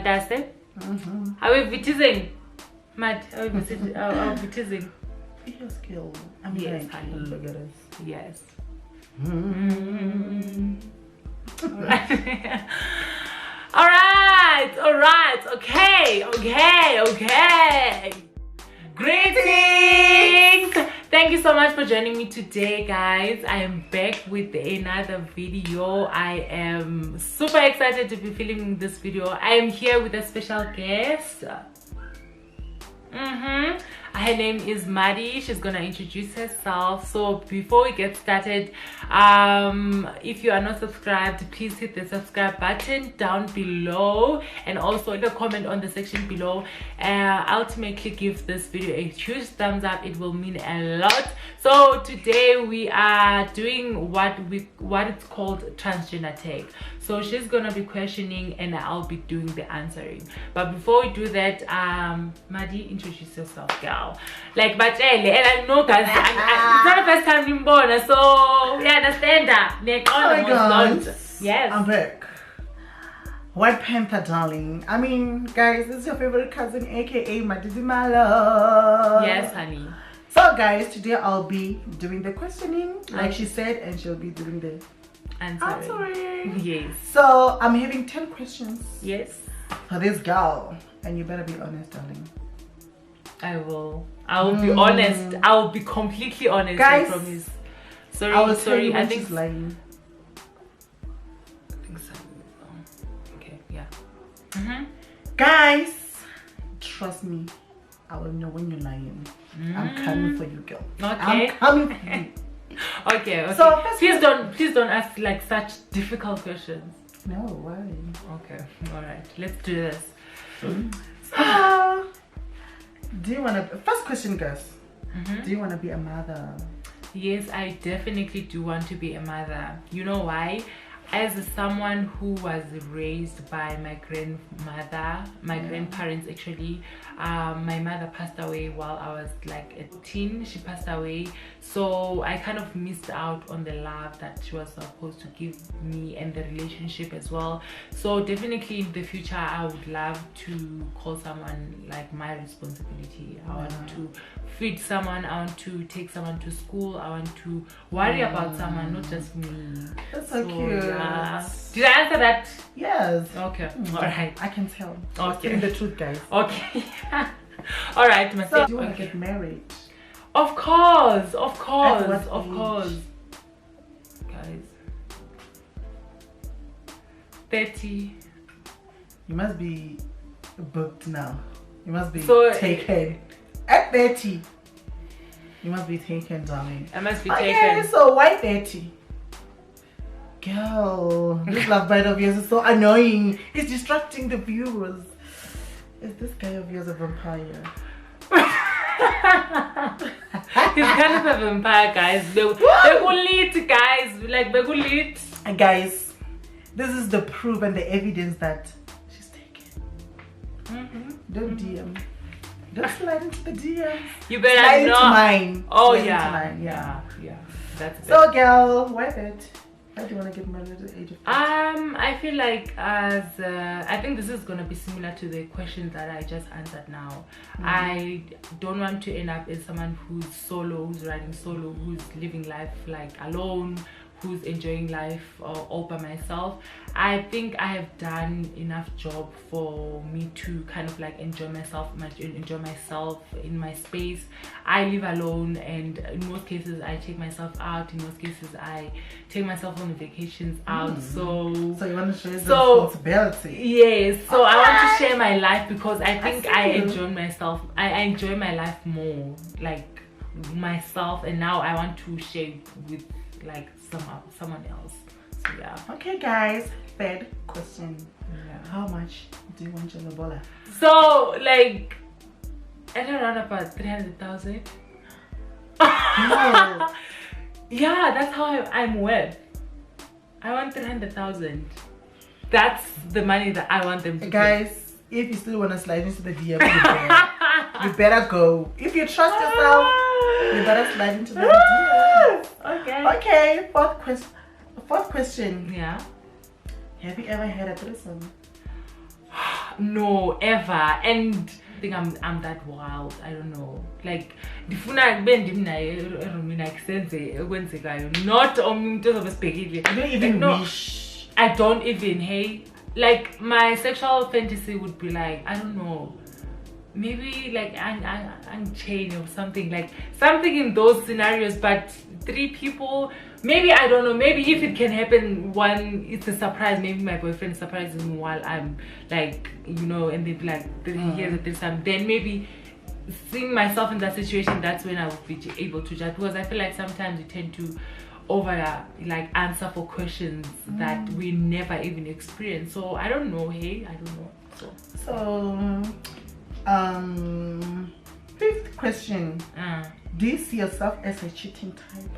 Matase? Are we teasing? Mad, are we teasing? Your skill. Yes, like, honey. look at us. Yes. Alright, okay. Greetings! Thank you so much for joining me today, guys. I am back with another video. I am super excited to be filming this video. I am here with a special guest. Her name is Madi. She's gonna introduce herself. So before we get started, if you are not subscribed, please hit the subscribe button down below, and also leave a comment on the section below. Ultimately give this video a huge thumbs up. It will mean a lot. So today we are doing what it's called transgender tag. So she's gonna be questioning and I'll be doing the answering. But before we do that, Madi, introduce yourself, girl. Like, but and I know, guys, it's not the first time you born, so yeah, understand that. Oh my God. Yes, I'm back. White Panther, darling. I mean, guys, this is your favorite cousin, aka Madi Malo. Yes, honey. So, guys, today I'll be doing the questioning, like she said, and she'll be doing the answering. Yes. So I'm having 10 questions. Yes. For this girl, and you better be honest, darling. I will be honest. I will be completely honest. Guys, I promise. Sorry. I think she's lying. I think so. Okay. Yeah. Guys, trust me. I will know when you're lying. I'm coming for you, girl. Okay. I'm coming for you. Okay. So please don't ask like such difficult questions. No, why? Okay. All right. Let's do this. Do you wanna? First question, guys. Do you wanna be a mother? Yes, I definitely do want to be a mother. You know why? As someone who was raised by my grandmother, my grandparents actually, my mother passed away while I was like a teen. She passed away, so I kind of missed out on the love that she was supposed to give me and the relationship as well. So definitely in the future I would love to call someone like my responsibility. I want to feed someone, I want to take someone to school, I want to worry about someone, not just me. That's so cute. Yeah. Did I answer that? Yes. Okay. All right. I can tell. Okay. Telling the truth, guys. Okay. All right, my So, do you want to get married? Of course. At what age? Guys. 30. You must be booked now. You must be taken. At 30. You must be taken, darling. I must be taken. taken. So why 30? Girl, this love bite of yours is so annoying. It's distracting the viewers. Is this guy of yours a vampire? He's kind of a vampire, guys. They will lead, guys. Like, they will lead. And guys, this is the proof and the evidence that she's taken. Don't DM. Don't slide into the DMs. You better slide know. Into mine. Oh, slide yeah. Into mine. Yeah. That's it. So, girl, why that? Why do you want to get married at the age of 50? I feel like I think this is gonna be similar to the question that I just answered now. I don't want to end up as someone who's solo, who's riding solo, who's living life like alone, who's enjoying life all by myself. I think I have done enough job for me to kind of like enjoy myself in my space. I live alone, and in most cases I take myself out. In most cases I take myself on vacations out. So you want to share the responsibility? Yes. So I want to share my life because I think I enjoy myself. I enjoy my life more, like myself, and now I want to share with like someone else. So yeah. Okay, guys. Third question. Yeah. How much do you want your Ilobola? So like, I don't know, about 300,000. No. Yeah, that's how I'm worth. I want 300,000. That's the money that I want them to guys get. If you still want to slide into the DM, you better go. If you trust yourself, you better slide into the DM. Okay. Fourth question. Yeah. Have you ever had a threesome? no, ever. And I think I'm that wild. I don't know. Like ndifuna kube ndimnaye eromini akusenze okwenzekayo, not umuntu ozobesibhekile. You don't even wish. I don't even, hey, like my sexual fantasy would be like, I don't know, maybe like chain or something, like something in those scenarios. But 3 people, maybe, I don't know, maybe if it can happen, one, it's a surprise, maybe my boyfriend surprises me while I'm like, you know, and they'd be like, here's a threesome. Then maybe seeing myself in that situation, that's when I would be able to judge, because I feel like sometimes we tend to like answer for questions that we never even experience. So I don't know, hey, I don't know. So 5th question, do you see yourself as a cheating type?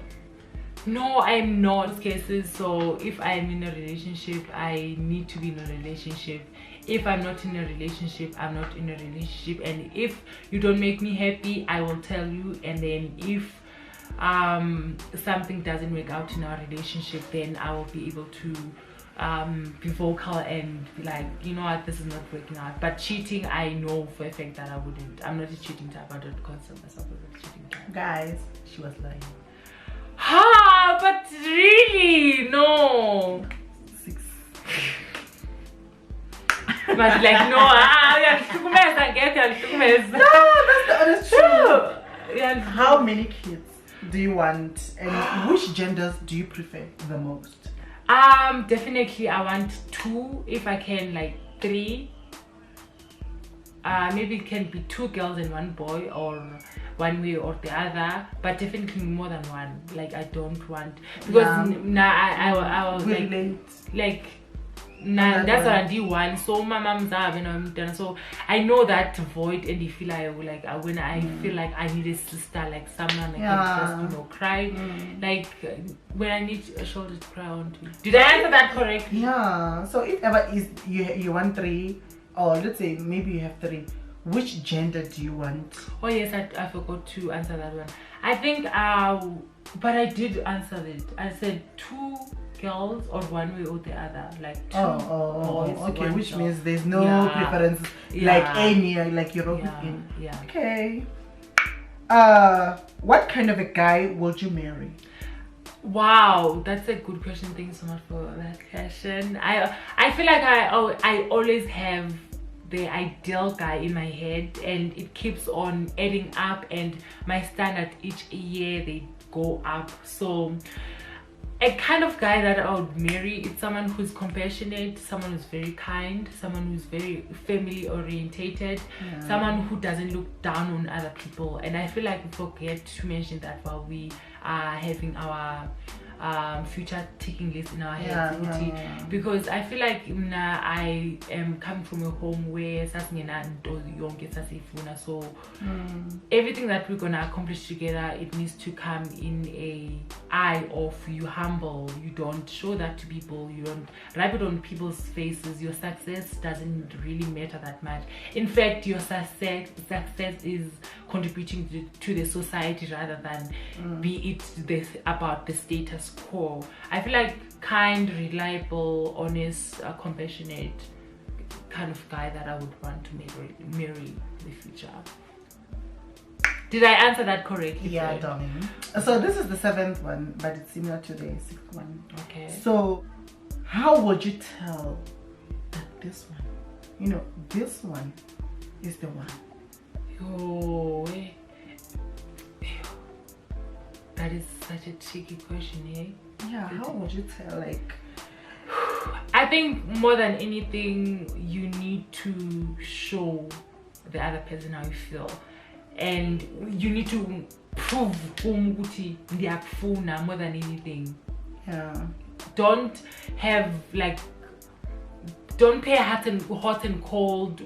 No, I'm not. In cases, so if I'm in a relationship, I need to be in a relationship. If I'm not in a relationship, I'm not in a relationship. And if you don't make me happy, I will tell you. And then if something doesn't work out in our relationship, then I will be able to be vocal and be like, you know what, this is not working out. But cheating, I know for a fact that I wouldn't. I'm not a cheating type. I don't consider myself as a cheating type. Guys, she was lying. But really, no. 6. But like, no, no, that's the honest truth. How many kids do you want, and which genders do you prefer the most? Definitely I want 2, if I can, like 3. Maybe it can be 2 girls and 1 boy, or one way or the other, but definitely more than 1. Like I don't want, because I was like nah, that's what I do one. So my mom's done. So I know that void, and you feel like when I feel like I need a sister, like someone like just, you know, cry, like when I need a shoulder to cry on to. Did I answer that correctly? Yeah. So if ever is you want 3, or let's say maybe you have 3, which gender do you want? Oh yes, I forgot to answer that one. I think but I did answer it. I said 2 girls, or one way or the other, like 2 boys, okay, which girl. means there's no preference, like any, like you're in. Yeah. Okay. What kind of a guy would you marry? Wow, that's a good question. Thank you so much for that question. I feel like I always have the ideal guy in my head, and it keeps on adding up, and my standard each year they go up. So a kind of guy that I would marry, it's someone who's compassionate, someone who's very kind, someone who's very family orientated, someone who doesn't look down on other people. And I feel like we forget to mention that while we are having our future ticking list in our heads, because I feel like I am coming from a home where so everything that we're gonna accomplish together, it needs to come in a eye of you humble, you don't show that to people, you don't rub it on people's faces. Your success doesn't really matter that much. In fact, your success is contributing to the society rather than be it about the status quo. I feel like kind, reliable, honest, compassionate kind of guy that I would want to marry in the future. Did I answer that correctly? Yeah, darling. So this is the 7th one, but it's similar to the 6th one. Okay. So how would you tell that this one, you know, this one is the one? Oh, that is such a tricky question, eh? Yeah, how would you tell? Like, I think more than anything, you need to show the other person how you feel, and you need to prove more than anything. Yeah. Don't pay hot and cold.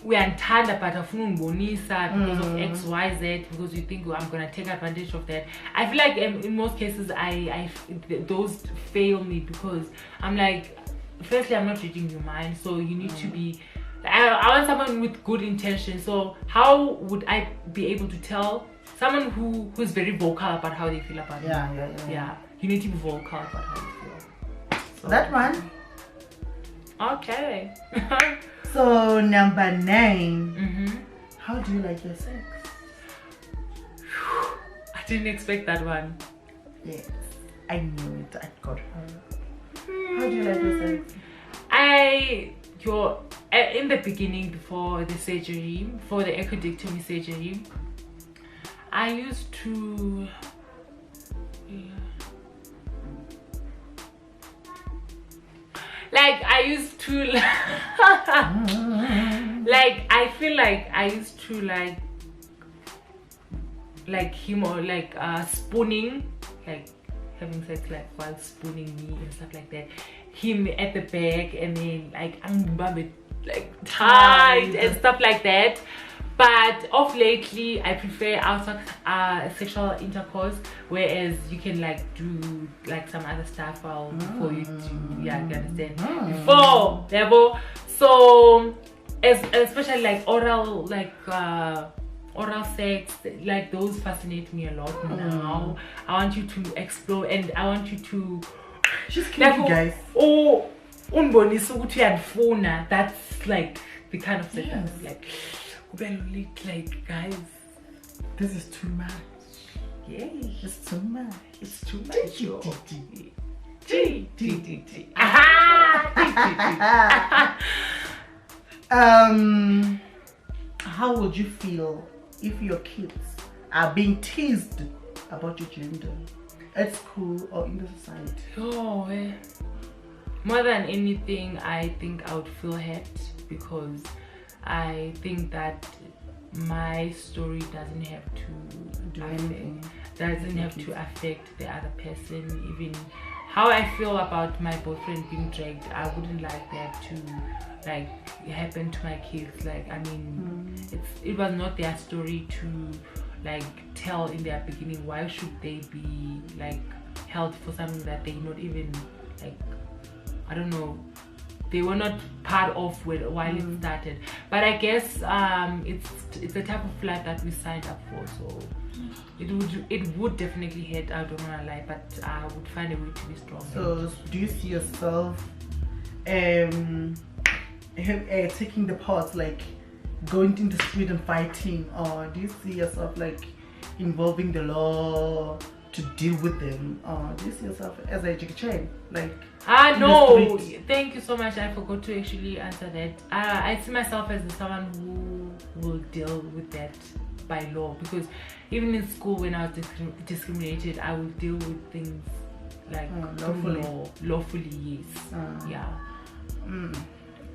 We are tired but bonisa because of XYZ, because you think, oh, I'm gonna take advantage of that. I feel like in most cases those fail me, because I'm like, firstly, I'm not reading your mind, so you need to be, I want someone with good intention. So how would I be able to tell someone who's very vocal about how they feel about me? Yeah, you need to be vocal about how you feel. So, that one. Okay. So number 9. How do you like your sex? I didn't expect that one. Yes, I knew it. I got her. How do you like your sex? In the beginning, before the surgery, for the ecodectomy surgery, I used to like I feel like I used to like him, or like spooning, like having sex like while spooning me and stuff like that, him at the back, and then like tight and stuff like that. But of lately I prefer outside sexual intercourse, whereas you can like do like some other stuff before you do, you understand, before level. So especially like oral sex, like those fascinate me a lot now. I want you to explore, and I want you to just kill you guys. Oh, that's like the kind of sex that's like guys, this is too much. Yeah, it's too much. It's too much. How would you feel if your kids are being teased about your gender at school or in the society? Oh, more than anything, I think I would feel hurt, because I think that my story doesn't have to affect the other person. Even how I feel about my boyfriend being dragged, I wouldn't like that to like happen to my kids. Like, I mean, it was not their story to like tell in their beginning. Why should they be like held for something that they not even like, I don't know, they were not part of while it started. But I guess it's the type of life that we signed up for, so it would definitely hurt. I don't wanna lie, but I would find a way to be strong. So do you see yourself taking the part, like going into the street and fighting, or do you see yourself like involving the law to deal with them, or do you see yourself as a Jackie Chan, like no, thank you so much. I forgot to actually answer that. I see myself as someone who will deal with that by law, because even in school when I was discriminated, I will deal with things like lawfully, yes. Yeah.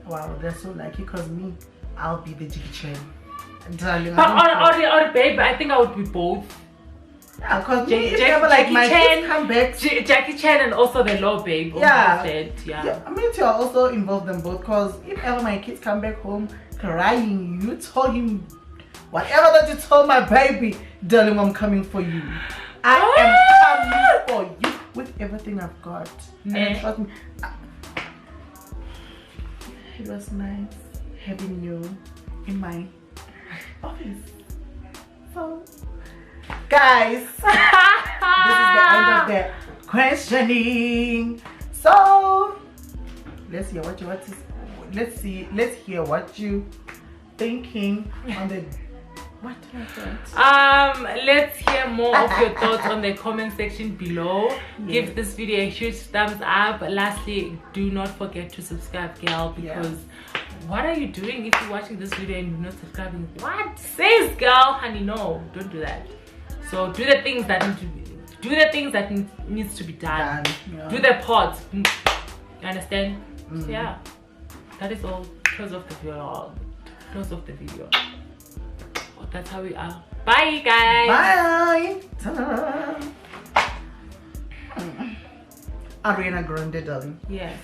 Wow, that's so lucky, because me, I'll be the Jackie Chan, darling. But or babe, I think I would be both. Yeah, because like my kids come back, Jackie Chan and also the law, babe. Yeah, I mean, to also involve them both, because if ever my kids come back home crying, you told him whatever that you told my baby, darling, I'm coming for you. I am coming for you with everything I've got. And trust me, it was nice having you in my office. So guys, this is the end of the questioning. So let's hear what you thinking on the let's hear more of your thoughts on the comment section below. Give this video a huge thumbs up. Lastly, do not forget to subscribe, girl, because what are you doing if you're watching this video and you're not subscribing? What says, girl? Honey, no, don't do that. So do the things that needs to be done. Do the parts. You understand? So yeah, that is all. Close off the video. Close off the video. Oh, that's how we are. Bye, guys. Bye. Ta-da. Ariana Grande, darling. Yes.